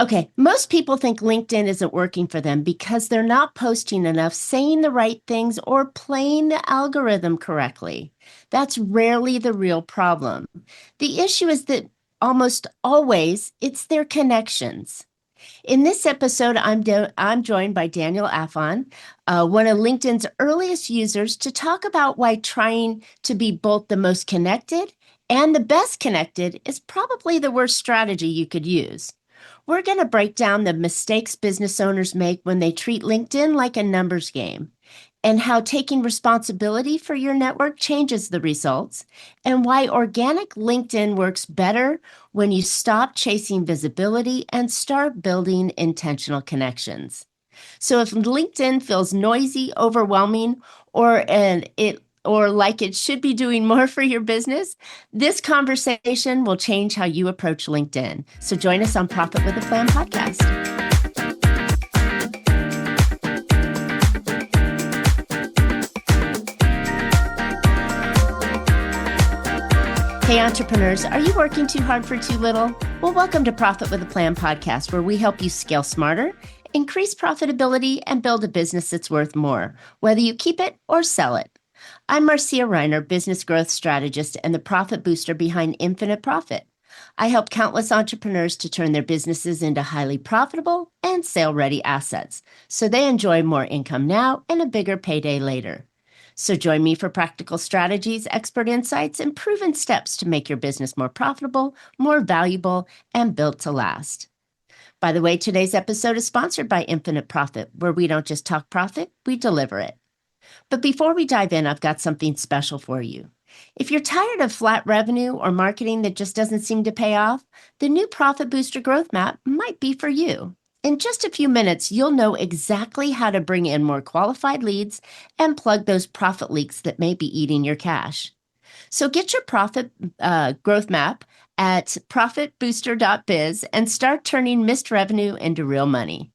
Okay, most people think LinkedIn isn't working for them because they're not posting enough, saying the right things, or playing the algorithm correctly. That's rarely the real problem. The issue is that almost always it's their connections. In this episode, I'm joined by Daniel Affon, one of LinkedIn's earliest users, to talk about why trying to be both the most connected and the best connected is probably the worst strategy you could use. We're going to break down the mistakes business owners make when they treat LinkedIn like a numbers game, and how taking responsibility for your network changes the results, and why organic LinkedIn works better when you stop chasing visibility and start building intentional connections. So if LinkedIn feels noisy, overwhelming, or like it should be doing more for your business, this conversation will change how you approach LinkedIn. So join us on Profit with a Plan podcast. Hey, entrepreneurs, are you working too hard for too little? Well, welcome to Profit with a Plan podcast, where we help you scale smarter, increase profitability, and build a business that's worth more, whether you keep it or sell it. I'm Marcia Riner, business growth strategist and the profit booster behind Infinite Profit. I help countless entrepreneurs to turn their businesses into highly profitable and sale-ready assets, so they enjoy more income now and a bigger payday later. So join me for practical strategies, expert insights, and proven steps to make your business more profitable, more valuable, and built to last. By the way, today's episode is sponsored by Infinite Profit, where we don't just talk profit, we deliver it. But before we dive in, I've got something special for you. If you're tired of flat revenue or marketing that just doesn't seem to pay off, the new Profit Booster Growth Map might be for you. In just a few minutes, you'll know exactly how to bring in more qualified leads and plug those profit leaks that may be eating your cash. So get your Profit Growth Map at profitbooster.biz and start turning missed revenue into real money.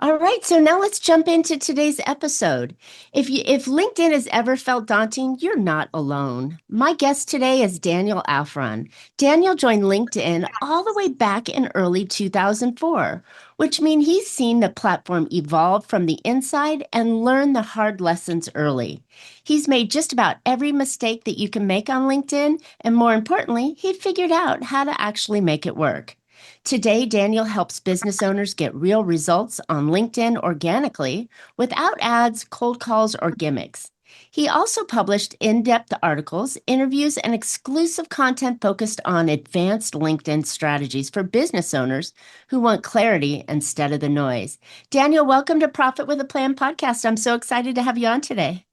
All right, so now let's jump into today's episode. If LinkedIn has ever felt daunting, you're not alone. My guest today is Daniel Affron. Daniel joined LinkedIn all the way back in early 2004, which means he's seen the platform evolve from the inside and learn the hard lessons early. He's made just about every mistake that you can make on LinkedIn, and more importantly, he figured out how to actually make it work. Today, Daniel helps business owners get real results on LinkedIn organically without ads, cold calls, or gimmicks. He also published in-depth articles, interviews, and exclusive content focused on advanced LinkedIn strategies for business owners who want clarity instead of the noise. Daniel, welcome to Profit with a Plan podcast. I'm so excited to have you on today.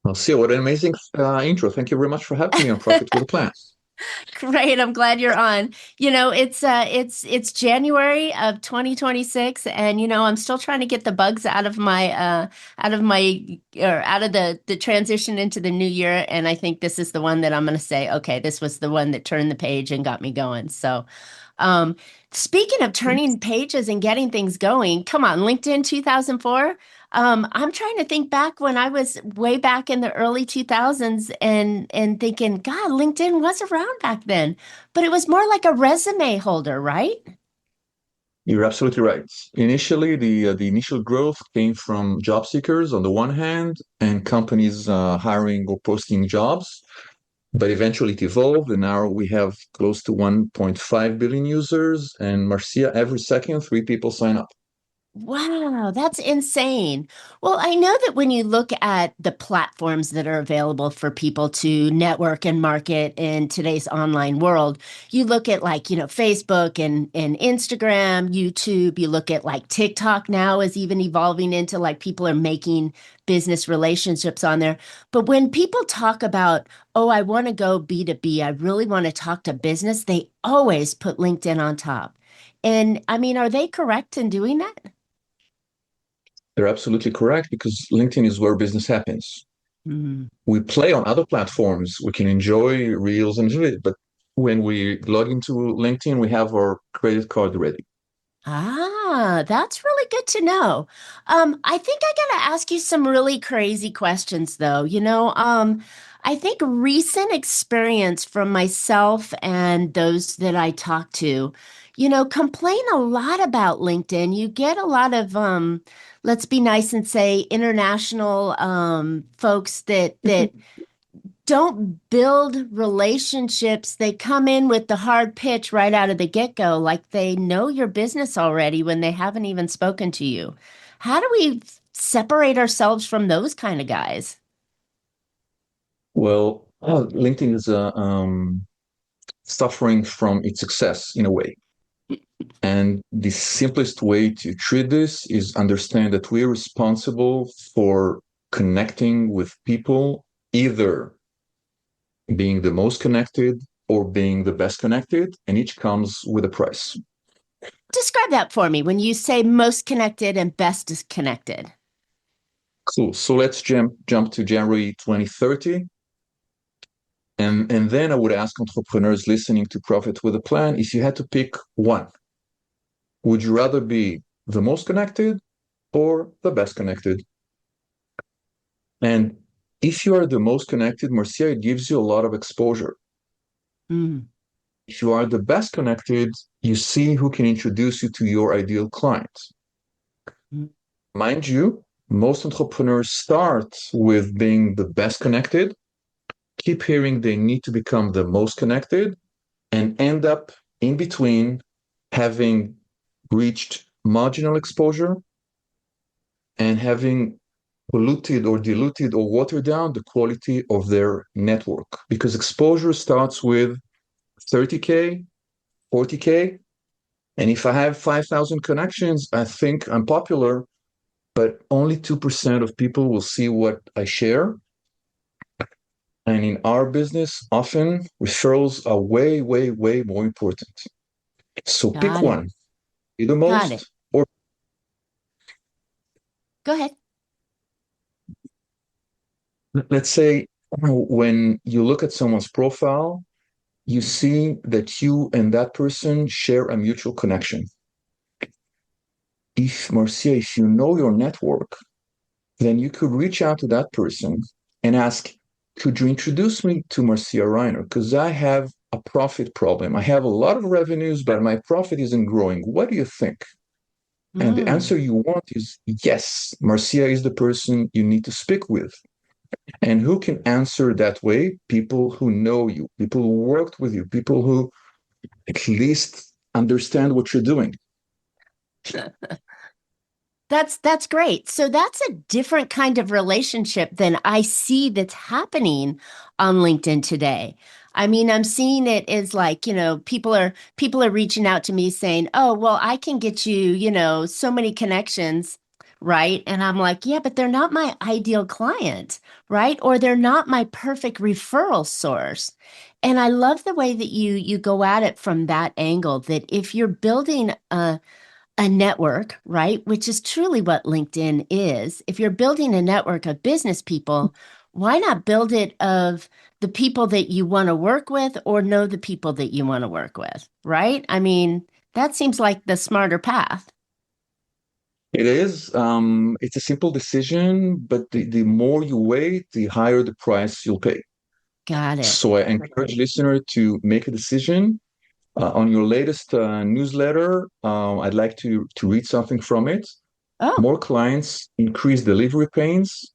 Well, see, what an amazing intro. Thank you very much for having me on Profit with a Plan. Great. I'm glad you're on. It's January of 2026, and I'm still trying to get the bugs out of the transition into the new year, and I think this is the one that I'm going to say, okay, this was the one that turned the page and got me going. So, um speaking of turning pages and getting things going, come on, LinkedIn 2004. I'm trying to think back when I was way back in the early 2000s and thinking, God, LinkedIn was around back then, but it was more like a resume holder, right? You're absolutely right. Initially, the initial growth came from job seekers on the one hand, and companies hiring or posting jobs. But eventually, it evolved, and now we have close to 1.5 billion users. And Marcia, every second, three people sign up. Wow, that's insane. Well, I know that when you look at the platforms that are available for people to network and market in today's online world, you look at Facebook and Instagram, YouTube, you look at like TikTok now is even evolving into like people are making business relationships on there. But when people talk about, oh, I want to go B2B, I really want to talk to business, they always put LinkedIn on top. And I mean, are they correct in doing that? They're absolutely correct because LinkedIn is where business happens. Mm. We play on other platforms. We can enjoy Reels and do it, but when we log into LinkedIn, we have our credit card ready. Ah, that's really good to know. I think I gotta ask you some really crazy questions though. I think recent experience from myself and those that I talk to, complain a lot about LinkedIn. You get a lot of, let's be nice and say, international folks that don't build relationships. They come in with the hard pitch right out of the get-go, like they know your business already when they haven't even spoken to you. How do we separate ourselves from those kind of guys? Well, LinkedIn is suffering from its success in a way. And the simplest way to treat this is understand that we're responsible for connecting with people, either being the most connected or being the best connected, and each comes with a price. Describe that for me when you say most connected and best disconnected. Cool. So let's jump to January 2030. And then I would ask entrepreneurs listening to Profit with a Plan, if you had to pick one, would you rather be the most connected or the best connected? And if you are the most connected, Marcia, it gives you a lot of exposure. Mm. If you are the best connected, you see who can introduce you to your ideal client. Mm. Mind you, most entrepreneurs start with being the best connected, keep hearing they need to become the most connected, and end up in between having reached marginal exposure and having polluted or diluted or watered down the quality of their network. Because exposure starts with 30K, 40K. And if I have 5,000 connections, I think I'm popular, but only 2% of people will see what I share. And in our business, often referrals are way, way, way more important. So pick Got it. one, be the Got it. most, or Go ahead. let's say when you look at someone's profile, you see that you and that person share a mutual connection. If, Marcia, if you know your network, then you could reach out to that person and ask, could you introduce me to Marcia Riner? Because I have a profit problem. I have a lot of revenues, but my profit isn't growing. What do you think? And the Mm. answer you want is yes, Marcia is the person you need to speak with. And who can answer that way? People who know you, people who worked with you, people who at least understand what you're doing. That's great. So that's a different kind of relationship than I see that's happening on LinkedIn today. I mean, I'm seeing it as like, people are reaching out to me saying, "Oh, well, I can get you, so many connections." Right? And I'm like, "Yeah, but they're not my ideal client, right? Or they're not my perfect referral source." And I love the way that you go at it from that angle that if you're building a network, right? Which is truly what LinkedIn is. If you're building a network of business people, why not build it of the people that you want to work with or know the people that you want to work with, right? I mean, that seems like the smarter path. It is. It's a simple decision, but the more you wait, the higher the price you'll pay. Got it. So I encourage listener to make a decision. On your latest newsletter, I'd like to read something from it. Oh, More clients increase delivery pains.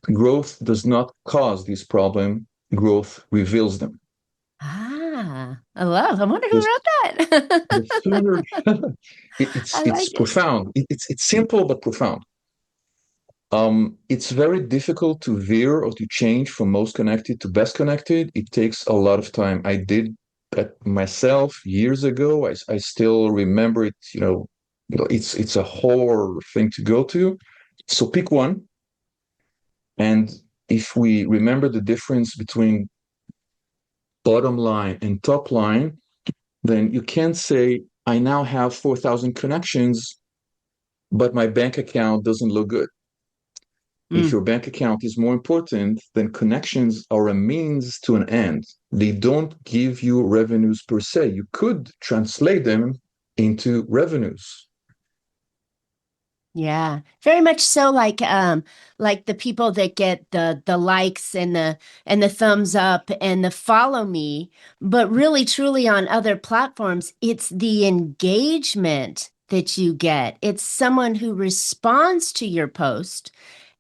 Growth does not cause this problem. Growth reveals them. I love. I wonder who Just wrote the that. sooner I it's like it. profound. It's simple but profound. It's very difficult to veer or to change from most connected to best connected. It takes a lot of time. I did that myself years ago. I still remember it. It's a horror thing to go to. So pick one, and if we remember the difference between bottom line and top line, then you can't say I now have 4,000 connections, but my bank account doesn't look good. If Mm. your bank account is more important, then connections are a means to an end. They don't give you revenues per se. You could translate them into revenues. Yeah, very much so like the people that get the likes and the thumbs up and the follow me, but really truly on other platforms, it's the engagement that you get. It's someone who responds to your post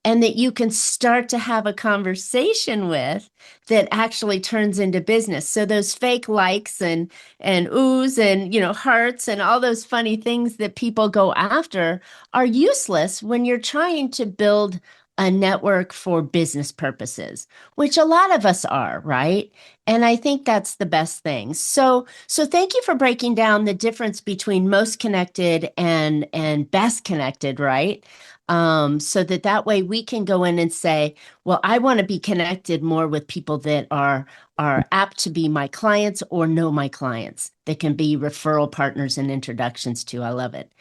and that you can start to have a conversation with that actually turns into business. So those fake likes and oohs and hearts and all those funny things that people go after are useless when you're trying to build a network for business purposes, which a lot of us are, right? And I think that's the best thing. So thank you for breaking down the difference between most connected and best connected, right? So that way we can go in and say, well, I want to be connected more with people that are apt to be my clients or know my clients. That can be referral partners and introductions to. I love it.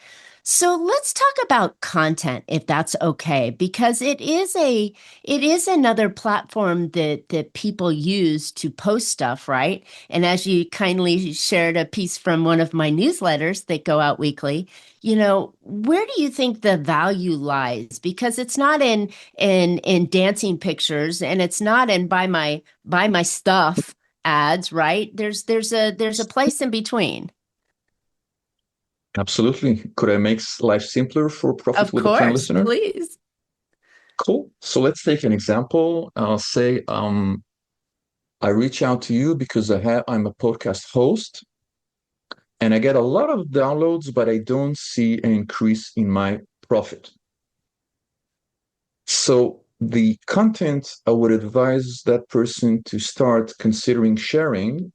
So let's talk about content, if that's okay, because it is another platform that people use to post stuff, right? And as you kindly shared a piece from one of my newsletters that go out weekly, where do you think the value lies? Because it's not in dancing pictures, and it's not in buy my stuff ads, right? There's a place in between. Absolutely. Could I make life simpler for Profit Of with a Plan course, listener? please. Cool. So let's take an example. Say I reach out to you because I'm a podcast host and I get a lot of downloads, but I don't see an increase in my profit. So the content I would advise that person to start considering sharing,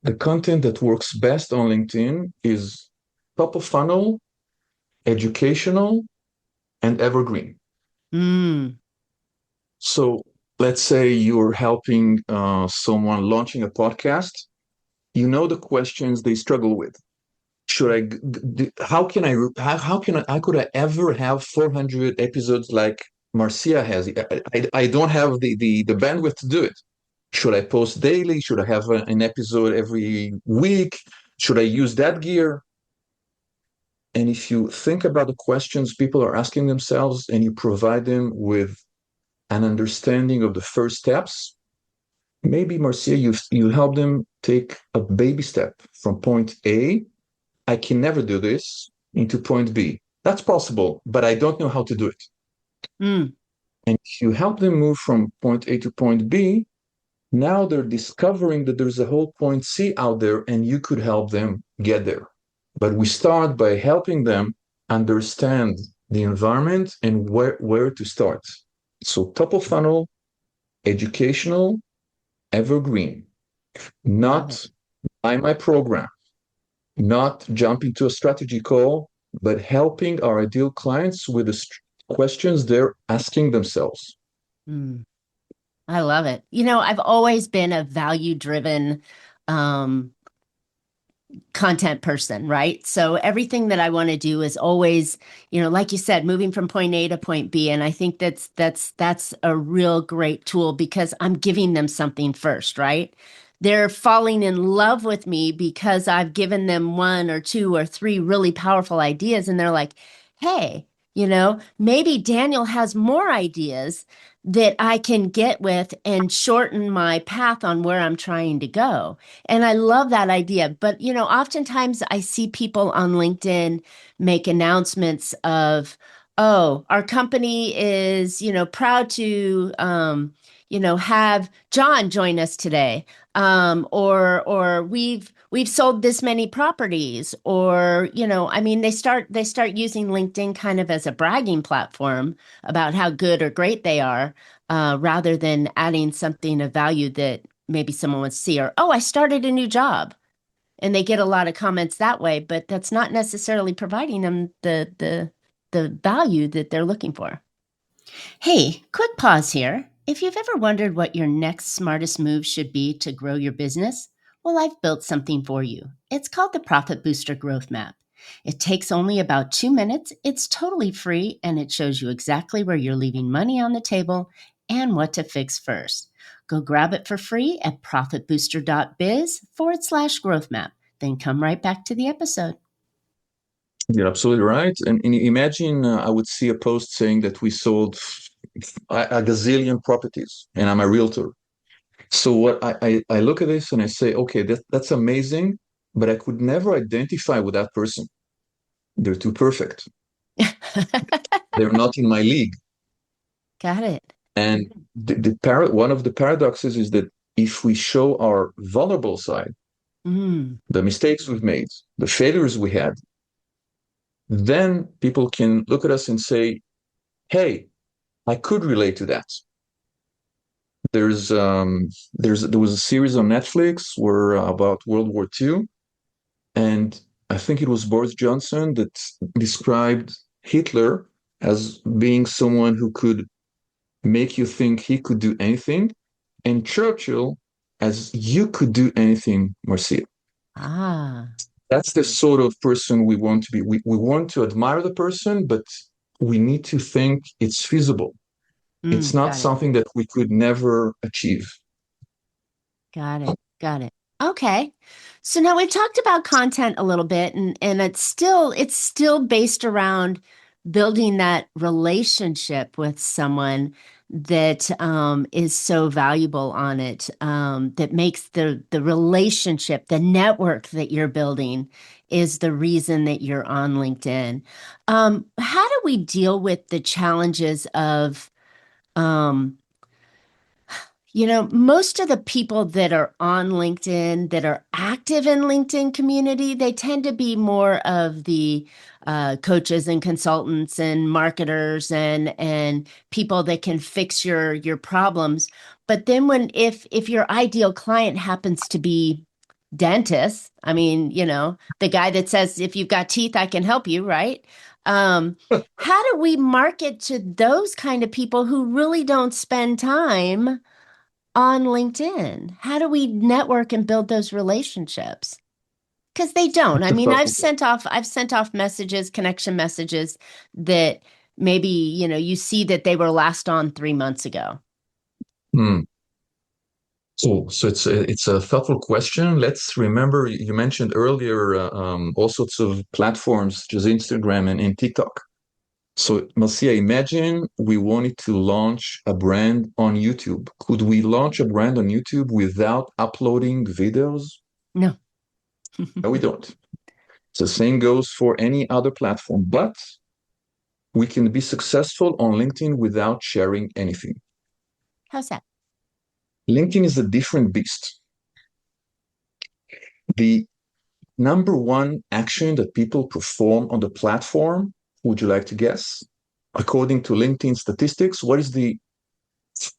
the content that works best on LinkedIn is top of funnel, educational, and evergreen. Mm. So let's say you're helping someone launching a podcast. You know the questions they struggle with. Should how can how can I could I ever have 400 episodes like Marcia has? I don't have the bandwidth to do it. Should I post daily? Should I have an episode every week? Should I use that gear? And if you think about the questions people are asking themselves and you provide them with an understanding of the first steps, maybe Marcia, you help them take a baby step from point A. I can never do this into point B. That's possible, but I don't know how to do it. Mm. And if you help them move from point A to point B, now they're discovering that there's a whole point C out there and you could help them get there. But we start by helping them understand the environment and where to start. So top of funnel, educational, evergreen, Love it. not buy my program, not jumping to a strategy call, but helping our ideal clients with the questions they're asking themselves. Mm. I love it. I've always been a value-driven um, content person, right? So everything that I want to do is always, like you said, moving from point A to point B. And I think that's a real great tool because I'm giving them something first, right? They're falling in love with me because I've given them one or two or three really powerful ideas, and they're like, hey, maybe Daniel has more ideas that I can get with and shorten my path on where I'm trying to go. And I love that idea. But, oftentimes I see people on LinkedIn make announcements of, oh, our company is, proud to, have John join us today. Or we've sold this many properties, or, I mean, they start using LinkedIn kind of as a bragging platform about how good or great they are, rather than adding something of value that maybe someone would see, or, oh, I started a new job. And they get a lot of comments that way, but that's not necessarily providing them the value that they're looking for. Hey, quick pause here. If you've ever wondered what your next smartest move should be to grow your business, well, I've built something for you. It's called the Profit Booster Growth Map. It takes only about 2 minutes, it's totally free, and it shows you exactly where you're leaving money on the table and what to fix first. Go grab it for free at profitbooster.biz/growth map. Then come right back to the episode. You're absolutely right. And imagine I would see a post saying that we sold a gazillion properties and I'm a realtor. So what I look at this and I say, okay, that's amazing, but I could never identify with that person. They're too perfect. They're not in my league. Got it. And one of the paradoxes is that if we show our vulnerable side, Mm. the mistakes we've made, the failures we had, then people can look at us and say, hey, I could relate to that. There was a series on Netflix where about World War II, and I think it was Boris Johnson that described Hitler as being someone who could make you think he could do anything, and Churchill as you could do anything, Marcia. Ah. That's the sort of person we want to be. We want to admire the person, but we need to think it's feasible. It's not Got it. something that we could never achieve. Got it. Got it. Okay. So now we've talked about content a little bit and it's still based around building that relationship with someone that is so valuable on it, that makes the relationship, the network that you're building is the reason that you're on LinkedIn. How do we deal with the challenges of um, most of the people that are on LinkedIn, that are active in LinkedIn community, they tend to be more of the coaches and consultants and marketers and people that can fix your problems. But then if your ideal client happens to be dentists, I mean, the guy that says if you've got teeth, I can help you, right? How do we market to those kind of people who really don't spend time on LinkedIn? How do we network and build those relationships? Because they don't. I It's a mean, tough I've sent off messages, connection messages that maybe, you see that they were last on 3 months ago. one. So it's a thoughtful question. Let's remember you mentioned earlier all sorts of platforms, such as Instagram and TikTok. So Marcia, imagine we wanted to launch a brand on YouTube. Could we launch a brand on YouTube without uploading videos? No. No, we don't. So the same goes for any other platform, but we can be successful on LinkedIn without sharing anything. How's that? LinkedIn is a different beast. The number one action that people perform on the platform, would you like to guess? According to LinkedIn statistics, what is the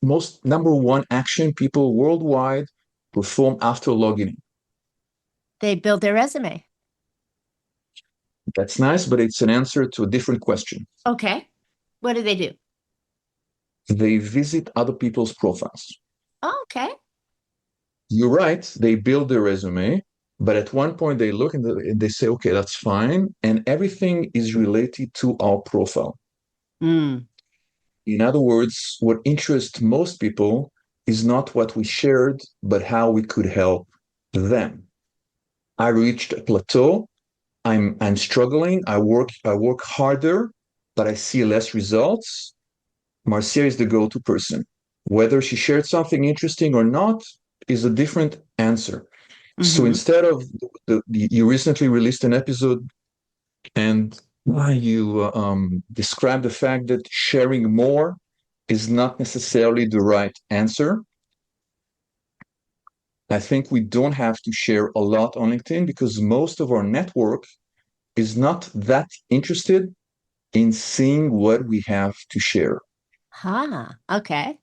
most number one action people worldwide perform after logging in? They build their resume. That's nice, but it's an answer to a different question. Okay. What do they do? They visit other people's profiles. Oh, okay. You're right, they build their resume, but at one point they look and they say, okay, that's fine. And everything is related to our profile. Mm. In other words, what interests most people is not what we shared, but how we could help them. I reached a plateau. I'm struggling. I work harder, but I see less results. Marcia is the go-to person. Whether she shared something interesting or not is a different answer. So Hmm. instead of you recently released an episode and you describe the fact that sharing more is not necessarily the right answer. I think we don't have to share a lot on LinkedIn because most of our network is not that interested in seeing what we have to share. Ah, okay.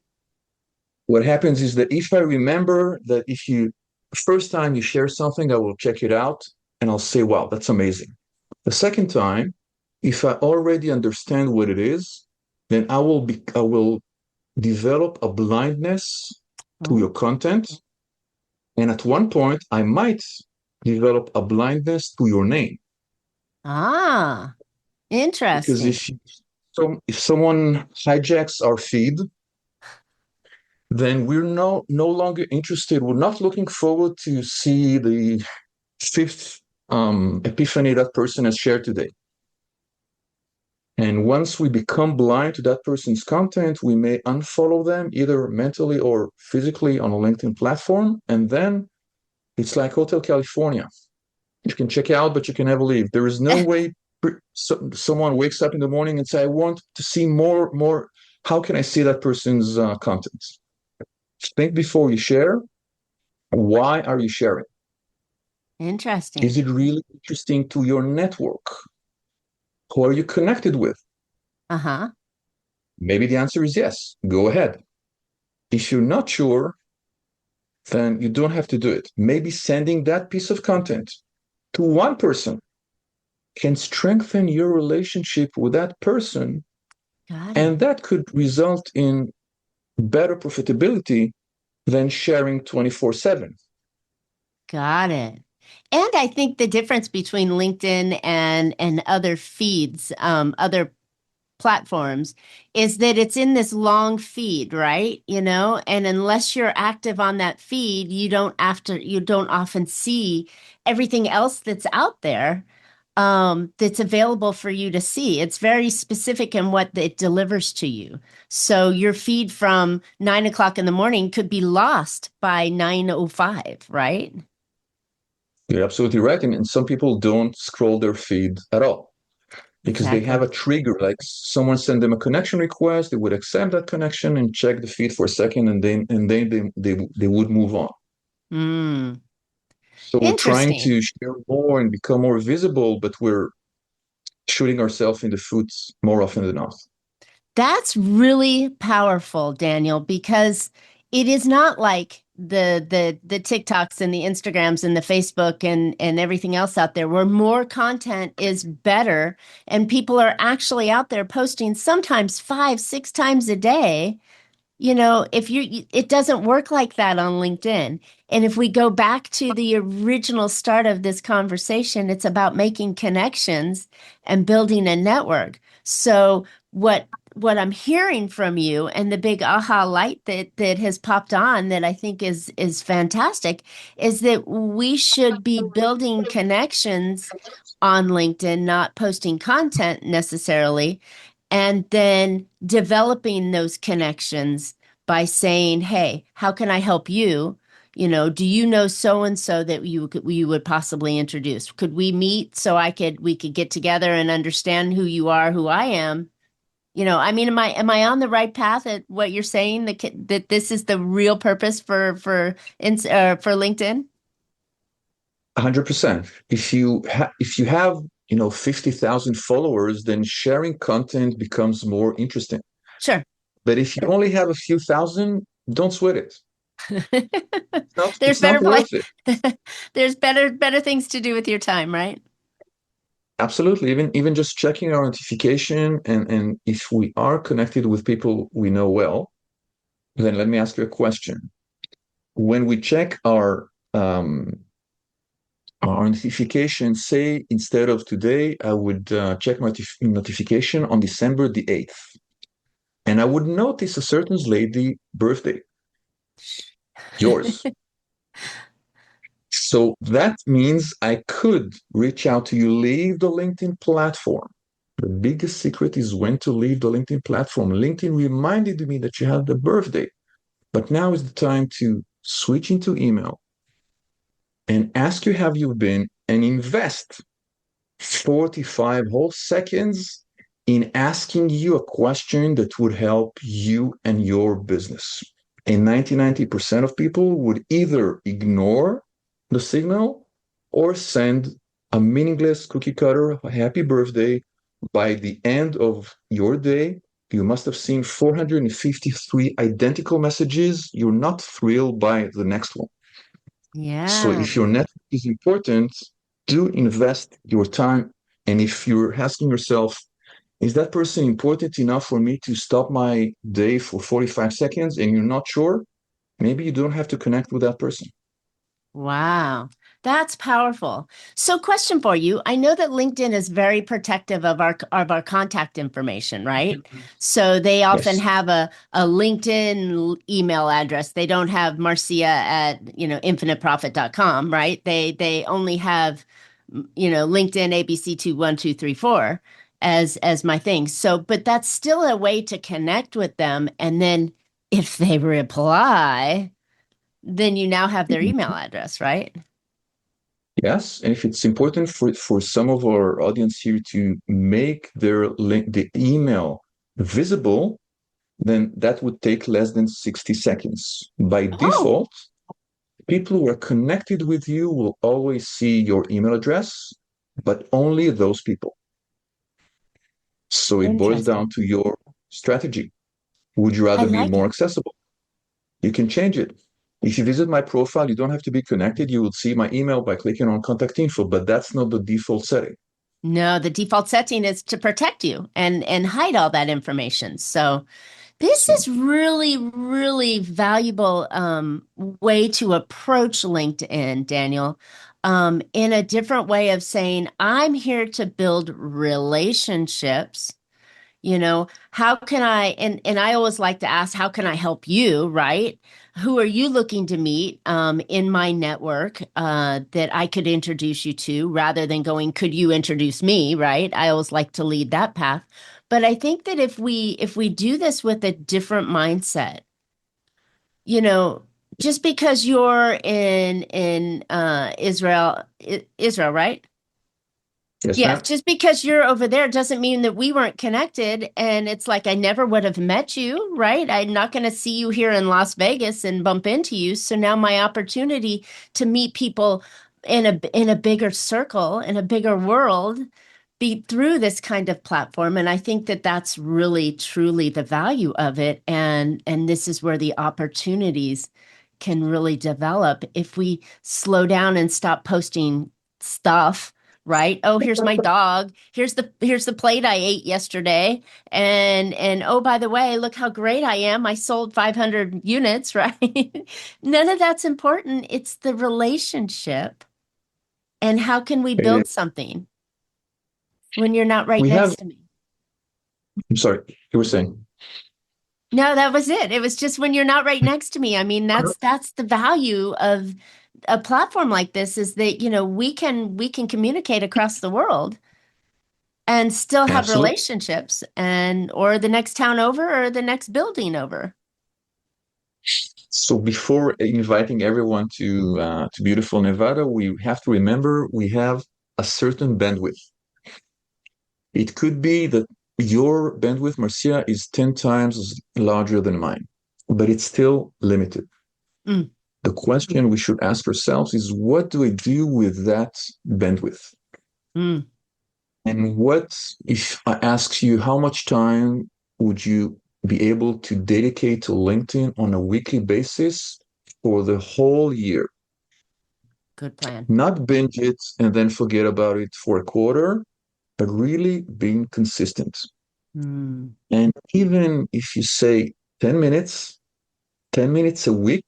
What happens is that if I remember that if you first time you share something, I will check it out and I'll say, wow, that's amazing. The second time, if I already understand what it is, then I will develop a blindness to Oh. your content. And at one point, I might develop a blindness to your name. Ah, Because interesting. if someone hijacks our feed, then we're no longer interested. We're not looking forward to see the fifth epiphany that person has shared today. And once we become blind to that person's content, we may unfollow them either mentally or physically on a LinkedIn platform. And then it's like Hotel California. You can check out, but you can never leave. There is no way someone wakes up in the morning and say, I want to see more. How can I see that person's content? Think before you share. Why are you sharing? Is Interesting. it really interesting to your network? Who are you connected with? Uh-huh. Maybe the answer is yes. Go ahead. If you're not sure, then you don't have to do it. Maybe sending that piece of content to one person can strengthen your relationship with that person, Got it. and that could result in better profitability than sharing 24/7. Got it. And I think the difference between LinkedIn and other feeds, other platforms, is that it's in this long feed, right? And unless you're active on that feed, you don't often see everything else that's out there, that's available for you to see. It's very specific in what it delivers to you. So your feed from 9 o'clock in the morning could be lost by 9:05, right? You're absolutely right. And some people don't scroll their feed at all because they have Exactly. a trigger, like someone sent them a connection request, they would accept that connection and check the feed for a second, and then they would move on. Mm. So we're trying Interesting. to share more and become more visible, but we're shooting ourselves in the foot more often than not. That's really powerful, Daniel, because it is not like the TikToks and the Instagrams and the Facebook and everything else out there where more content is better and people are actually out there posting sometimes 5, 6 times a day. If it doesn't work like that on LinkedIn. And if we go back to the original start of this conversation, it's about making connections and building a network. So what I'm hearing from you and the big aha light that has popped on that I think is fantastic is that we should be building connections on LinkedIn, not posting content necessarily, and then developing those connections by saying, "Hey, how can I help you? Do you know so and so that you would possibly introduce? Could we meet so we could get together and understand who you are, who I am?" I mean, am I on the right path at what you're saying that this is the real purpose for LinkedIn? 100%. If you have 50,000 followers, then sharing content becomes more interesting. Sure. But if you only have a few thousand, don't sweat it. There's It's better not play. worth it. There's better things to do with your time, right? Absolutely. Even just checking our notification, and if we are connected with people we know well, then let me ask you a question. When we check our notification, say instead of today, I would check my notification on December the 8th, and I would notice a certain lady birthday, yours. So that means I could reach out to you, leave the LinkedIn platform. The biggest secret is when to leave the LinkedIn platform. LinkedIn reminded me that you had the birthday, but now is the time to switch into email and ask you how you've been and invest 45 whole seconds in asking you a question that would help you and your business. And 90% of people would either ignore the signal or send a meaningless cookie cutter happy birthday. By the end of your day, you must have seen 453 identical messages. You're not thrilled by the next one. So Yeah. if your network is important, do invest your time. And if you're asking yourself, is that person important enough for me to stop my day for 45 seconds and you're not sure, maybe you don't have to connect with that person. Wow. That's powerful. So question for you. I know that LinkedIn is very protective of our contact information, right? So they often Yes. have a LinkedIn email address. They don't have Marcia at, infiniteprofit.com, right? They only have, LinkedIn ABC21234. as my thing. So, but that's still a way to connect with them. And then if they reply, then you now have their email address, right? Yes, and if it's important for some of our audience here to make their link, the email visible, then that would take less than 60 seconds. By Oh, default, people who are connected with you will always see your email address, but only those people. So it boils down interesting. to your strategy. Would you I rather be like more it. accessible? You can change it. If you visit my profile, you don't have to be connected. You will see my email by clicking on contact info, but that's not the default setting. No, the default setting is to protect you and hide all that information. So this So, is really, really valuable way to approach LinkedIn, Daniel, in a different way of saying, I'm here to build relationships. How can I, and I always like to ask, how can I help you, right? Who are you looking to meet in my network that I could introduce you to rather than going, could you introduce me, right? I always like to lead that path. But I think that if we do this with a different mindset, you know, just because you're in Israel, right? yes, Yeah, ma'am. just because you're over there doesn't mean that we weren't connected. And it's like I never would have met you, right? I'm not going to see you here in Las Vegas and bump into you. So now my opportunity to meet people in a bigger circle, in a bigger world, be through this kind of platform. And I think that that's really truly the value of it. And this is where the opportunities can really develop if we slow down and stop posting stuff, right? Oh, here's my dog. Here's the plate I ate yesterday. And oh, by the way, look how great I am. I sold 500 units, right? None of that's important. It's the relationship. And how can we Uh, build something when you're not right we have, next to me? I'm sorry, you were saying. No, that was it. It was just when you're not right next to me. I mean, that's the value of a platform like this is that, we can communicate across the world and still have Absolutely. relationships and or the next town over or the next building over. So before inviting everyone to beautiful Nevada, we have to remember we have a certain bandwidth. It could be that your bandwidth, Marcia, is 10 times larger than mine, but it's still limited. Mm, The question we should ask ourselves is what do I do with that bandwidth? mm, And what if I ask you how much time would you be able to dedicate to LinkedIn on a weekly basis for the whole year? good plan. Not binge it and then forget about it for a quarter, but really being consistent. Mm, And even if you say 10 minutes, 10 minutes a week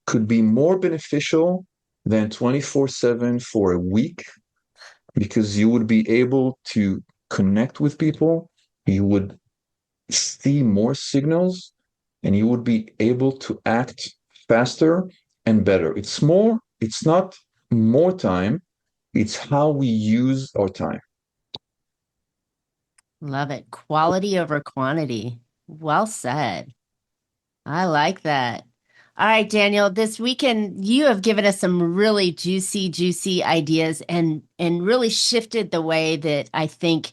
could be more beneficial than 24/7 for a week because you would be able to connect with people. You would see more signals and you would be able to act faster and better. It's not more time, it's how we use our time. love it. Quality over quantity. Well said. I like that. All right, Daniel, this weekend you have given us some really juicy, juicy ideas and really shifted the way that I think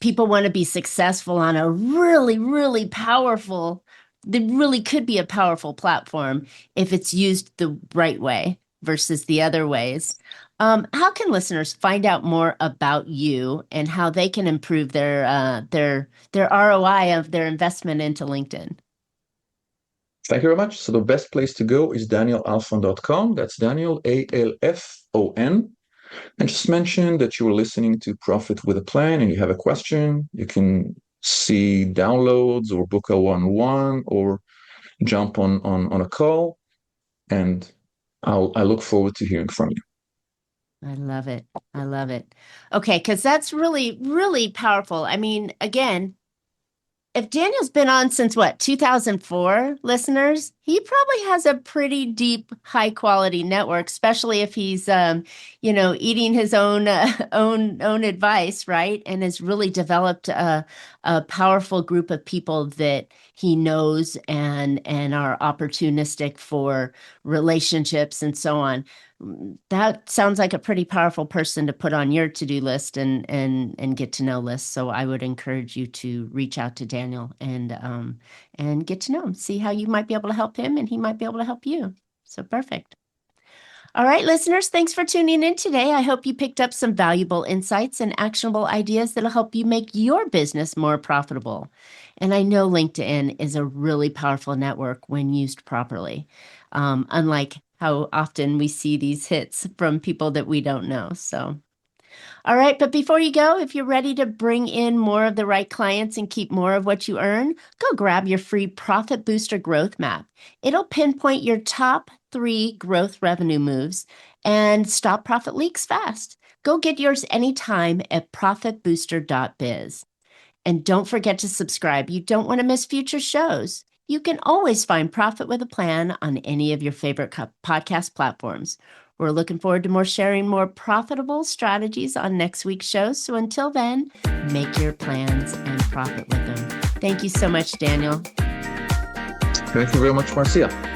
people want to be successful on a really, really powerful, that really could be a powerful platform if it's used the right way versus the other ways. How can listeners find out more about you and how they can improve their ROI of their investment into LinkedIn? Thank you very much. So the best place to go is danielalfon.com. That's Daniel, Alfon. And just mention that you were listening to Profit with a Plan and you have a question. You can see downloads or book a one-on-one or jump on a call. And I look forward to hearing from you. I love it. I love it. Okay, because that's really, really powerful. I mean, again, if Daniel's been on since what, 2004, listeners, He probably has a pretty deep, high quality network, especially if he's, eating his own advice, right? And has really developed a powerful group of people that he knows and are opportunistic for relationships and so on. That sounds like a pretty powerful person to put on your to-do list and get to know list. So I would encourage you to reach out to Daniel and get to know him, see how you might be able to help him and he might be able to help you. So perfect. All right, listeners, thanks for tuning in today. I hope you picked up some valuable insights and actionable ideas that'll help you make your business more profitable. And I know LinkedIn is a really powerful network when used properly, unlike how often we see these hits from people that we don't know. So all right, but before you go, if you're ready to bring in more of the right clients and keep more of what you earn, go grab your free Profit Booster Growth Map. It'll pinpoint your top 3 growth revenue moves and stop profit leaks fast. Go get yours anytime at profitbooster.biz. And don't forget to subscribe. You don't want to miss future shows. You can always find Profit with a Plan on any of your favorite podcast platforms. We're looking forward to sharing more profitable strategies on next week's show. So until then, make your plans and profit with them. Thank you so much, Daniel. Thank you very much, Marcia.